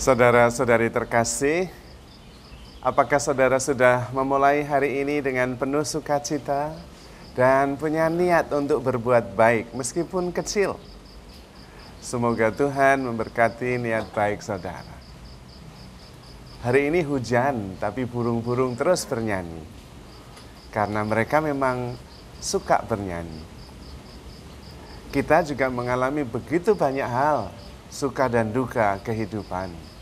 Saudara-saudari terkasih, apakah saudara sudah memulai hari ini dengan penuh sukacita dan punya niat untuk berbuat baik meskipun kecil? Semoga Tuhan memberkati niat baik saudara. Hari ini hujan, tapi burung-burung terus bernyanyi. Karena mereka memang suka bernyanyi. Kita juga mengalami begitu banyak hal, suka dan duka kehidupan.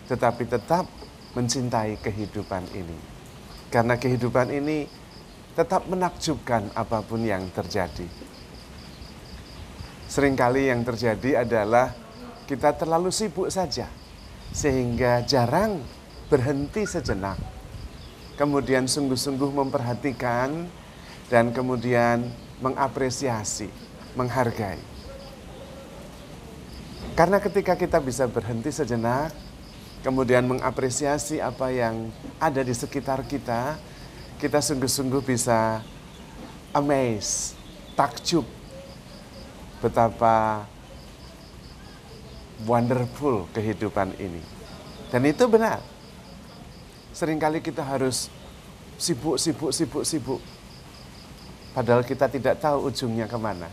Tetapi tetap mencintai kehidupan ini. Karena kehidupan ini tetap menakjubkan apapun yang terjadi. Seringkali yang terjadi adalah kita terlalu sibuk saja, sehingga jarang berhenti sejenak. Kemudian sungguh-sungguh memperhatikan dan kemudian mengapresiasi, menghargai. Karena ketika kita bisa berhenti sejenak, kemudian mengapresiasi apa yang ada di sekitar kita, kita sungguh-sungguh bisa amazed, takjub betapa wonderful kehidupan ini. Dan itu benar. Seringkali kita harus sibuk. Padahal kita tidak tahu ujungnya kemana.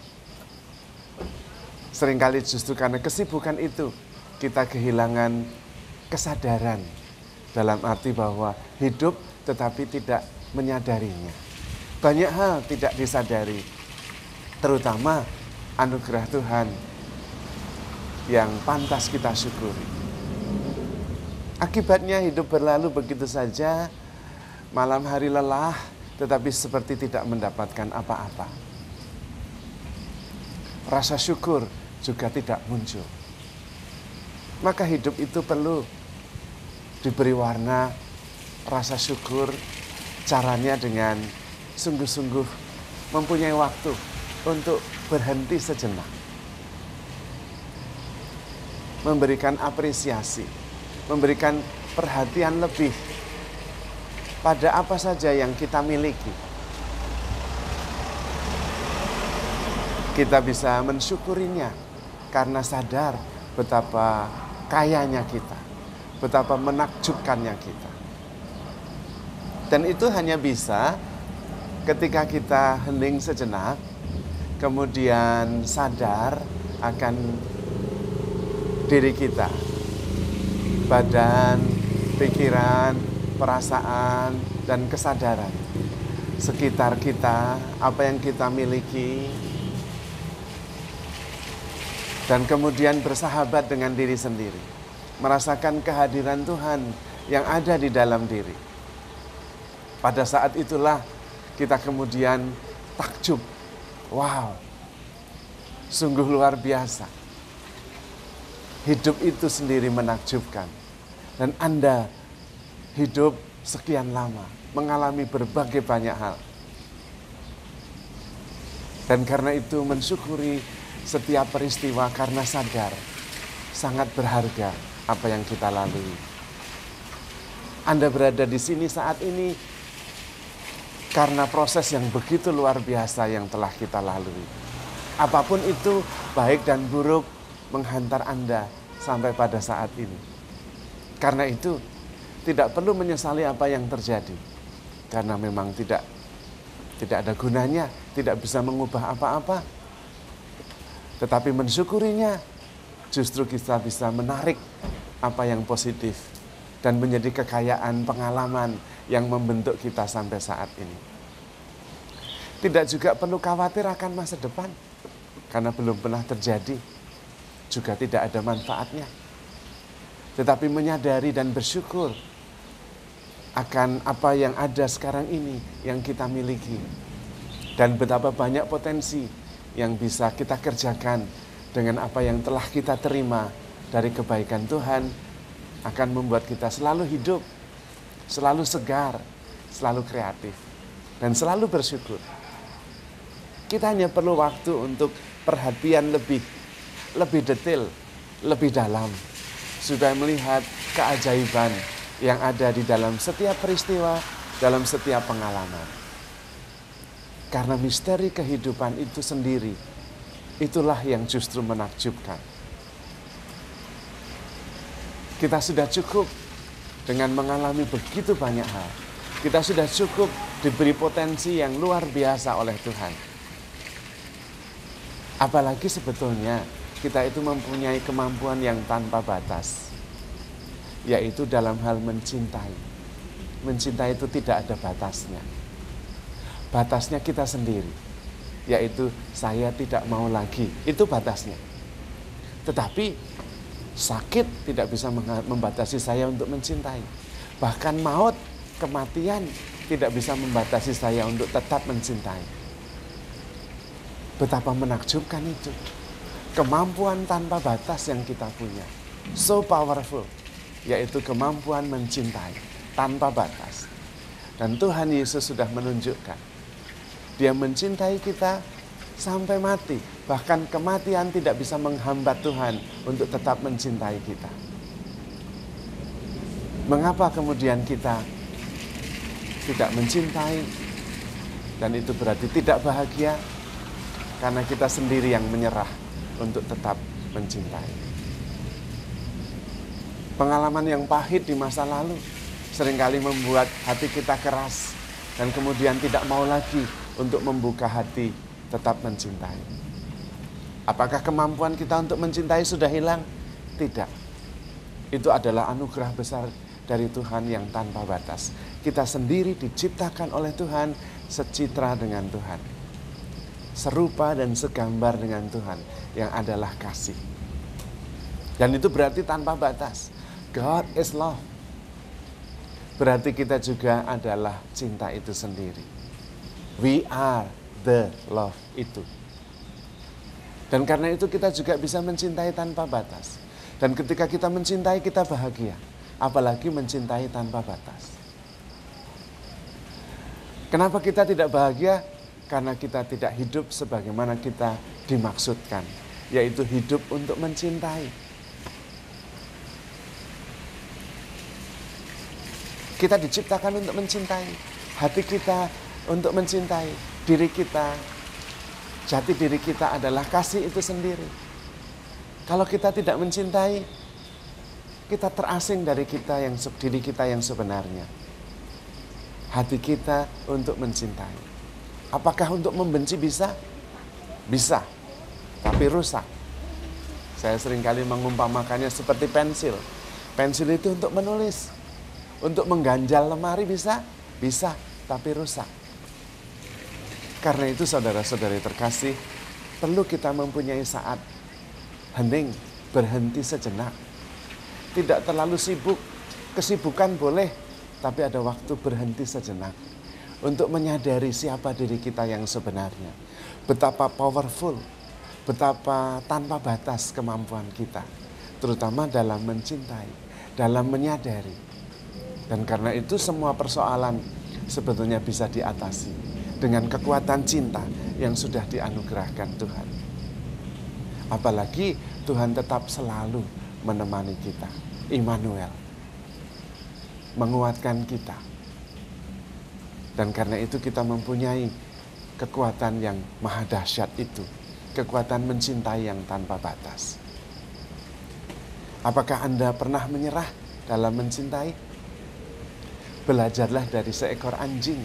Seringkali justru karena kesibukan itu, kita kehilangan kesadaran dalam arti bahwa hidup tetapi tidak menyadarinya. Banyak hal tidak disadari, terutama anugerah Tuhan yang pantas kita syukuri. Akibatnya hidup berlalu begitu saja, malam hari lelah, tetapi seperti tidak mendapatkan apa-apa. Rasa syukur juga tidak muncul. Maka hidup itu perlu diberi warna rasa syukur, caranya dengan sungguh-sungguh mempunyai waktu untuk berhenti sejenak. Memberikan apresiasi, memberikan perhatian lebih pada apa saja yang kita miliki. Kita bisa mensyukurinya karena sadar betapa kayanya kita, betapa menakjubkannya kita. Dan itu hanya bisa ketika kita hening sejenak, kemudian sadar akan diri kita, badan, pikiran, perasaan, dan kesadaran sekitar kita, apa yang kita miliki, dan kemudian bersahabat dengan diri sendiri, merasakan kehadiran Tuhan yang ada di dalam diri. Pada saat itulah kita kemudian takjub, wow, sungguh luar biasa. Hidup itu sendiri menakjubkan. Dan Anda hidup sekian lama, mengalami berbagai banyak hal. Dan karena itu mensyukuri setiap peristiwa karena sadar sangat berharga apa yang kita lalui. Anda berada di sini saat ini karena proses yang begitu luar biasa yang telah kita lalui. Apapun itu, baik dan buruk, menghantar Anda sampai pada saat ini. Karena itu, tidak perlu menyesali apa yang terjadi. Karena memang tidak ada gunanya, tidak bisa mengubah apa-apa. Tetapi mensyukurinya, justru kita bisa menarik apa yang positif dan menjadi kekayaan pengalaman yang membentuk kita sampai saat ini. Tidak juga perlu khawatir akan masa depan, karena belum pernah terjadi, juga tidak ada manfaatnya. Tetapi menyadari dan bersyukur akan apa yang ada sekarang ini, yang kita miliki. Dan betapa banyak potensi yang bisa kita kerjakan dengan apa yang telah kita terima dari kebaikan Tuhan, akan membuat kita selalu hidup, selalu segar, selalu kreatif, dan selalu bersyukur. Kita hanya perlu waktu untuk perhatian lebih detail, lebih dalam, supaya melihat keajaiban yang ada di dalam setiap peristiwa, dalam setiap pengalaman. Karena misteri kehidupan itu sendiri, itulah yang justru menakjubkan. Kita sudah cukup dengan mengalami begitu banyak hal. Kita sudah cukup diberi potensi yang luar biasa oleh Tuhan. Apalagi sebetulnya kita itu mempunyai kemampuan yang tanpa batas, yaitu dalam hal mencintai. Mencintai itu tidak ada batasnya. Batasnya kita sendiri, yaitu saya tidak mau lagi. Itu batasnya. Tetapi sakit tidak bisa membatasi saya untuk mencintai. Bahkan maut, kematian tidak bisa membatasi saya untuk tetap mencintai. Betapa menakjubkan itu. Kemampuan tanpa batas yang kita punya. So powerful. Yaitu kemampuan mencintai tanpa batas. Dan Tuhan Yesus sudah menunjukkan. Dia mencintai kita sampai mati. Bahkan kematian tidak bisa menghambat Tuhan untuk tetap mencintai kita. Mengapa kemudian kita tidak mencintai? Dan itu berarti tidak bahagia. Karena kita sendiri yang menyerah untuk tetap mencintai. Pengalaman yang pahit di masa lalu seringkali membuat hati kita keras dan kemudian tidak mau lagi untuk membuka hati tetap mencintai. Apakah kemampuan kita untuk mencintai sudah hilang? Tidak. Itu adalah anugerah besar dari Tuhan yang tanpa batas. Kita sendiri diciptakan oleh Tuhan secitra dengan Tuhan. Serupa dan segambar dengan Tuhan yang adalah kasih. Dan itu berarti tanpa batas. God is love. Berarti kita juga adalah cinta itu sendiri. We are the love itu. Dan karena itu kita juga bisa mencintai tanpa batas. Dan ketika kita mencintai, kita bahagia. Apalagi mencintai tanpa batas. Kenapa kita tidak bahagia? Karena kita tidak hidup sebagaimana kita dimaksudkan, yaitu hidup untuk mencintai. Kita diciptakan untuk mencintai, hati kita untuk mencintai, diri kita, jati diri kita adalah kasih itu sendiri. Kalau kita tidak mencintai, kita terasing dari diri kita yang sebenarnya. Hati kita untuk mencintai. Apakah untuk membenci bisa? Bisa, tapi rusak. Saya seringkali mengumpamakannya seperti pensil. Pensil itu untuk menulis. Untuk mengganjal lemari bisa? Bisa, tapi rusak. Karena itu saudara-saudari terkasih, perlu kita mempunyai saat hening, berhenti sejenak. Tidak terlalu sibuk, kesibukan boleh, tapi ada waktu berhenti sejenak. Untuk menyadari siapa diri kita yang sebenarnya. Betapa powerful, betapa tanpa batas kemampuan kita. Terutama dalam mencintai, dalam menyadari. Dan karena itu semua persoalan sebetulnya bisa diatasi dengan kekuatan cinta yang sudah dianugerahkan Tuhan. Apalagi Tuhan tetap selalu menemani kita. Immanuel. Menguatkan kita. Dan karena itu kita mempunyai kekuatan yang maha dahsyat itu. Kekuatan mencintai yang tanpa batas. Apakah Anda pernah menyerah dalam mencintai? Belajarlah dari seekor anjing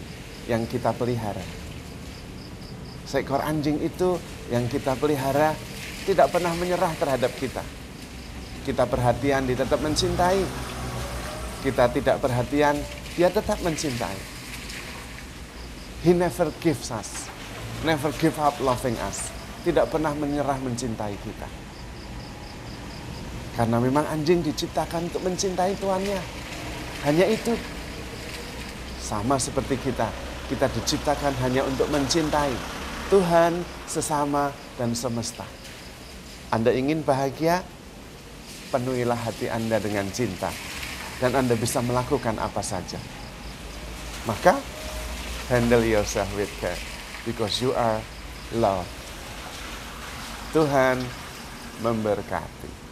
yang kita pelihara. Seekor anjing itu yang kita pelihara tidak pernah menyerah terhadap kita. Kita perhatian, dia tetap mencintai. Kita tidak perhatian, dia tetap mencintai. He never gives us, never give up loving us. Tidak pernah menyerah mencintai kita. Karena memang anjing diciptakan untuk mencintai tuannya. Hanya itu. Sama seperti kita. Kita diciptakan hanya untuk mencintai Tuhan, sesama, dan semesta. Anda ingin bahagia? Penuhilah hati Anda dengan cinta. Dan Anda bisa melakukan apa saja. Maka, handle yourself with care because you are loved. Tuhan memberkati.